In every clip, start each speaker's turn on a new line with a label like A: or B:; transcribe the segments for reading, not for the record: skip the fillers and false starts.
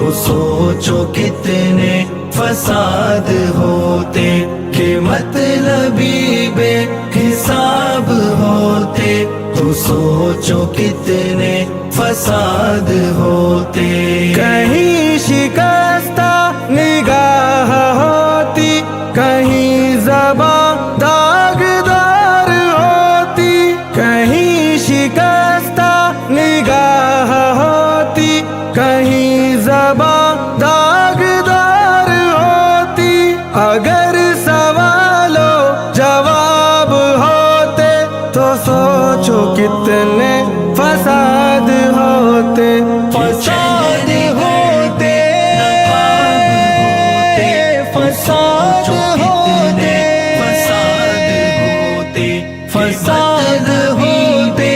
A: تو سوچو کتنے فساد ہوتے کہ مطلبی بے حساب ہوتے، تو سوچو کتنے فساد ہوتے۔
B: کہیں شکستہ نگاہ ہوتی، کہیں زبان داغدار ہوتی، کہیں شکستہ نگاہ ہوتی، کہیں زبان داغدار ہوتی۔ اگر سوال و جواب ہوتے تو سوچو کتنے فساد ہوتے،
A: فساد ہوتے، فساد ہوتے، فساد ہوتے، فساد ہوتے،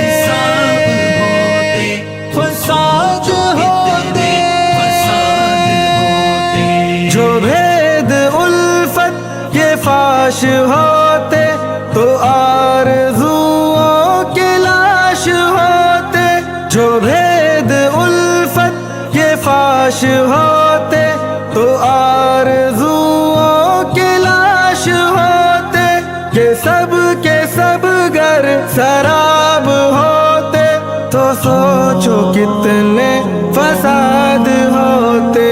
A: حساب ہوتے، فساد ہوتے، فساد ہوتے۔
B: جو بھید الفت یہ فاش ہوتے تو آرزوؤں کے لاش ہوتے، جو بھید الفت یہ فاش ہوتے تو آرزوؤں کے لاش ہوتے، یہ سب کے سب گر سراب ہوتے تو سوچو کتنے فساد ہوتے۔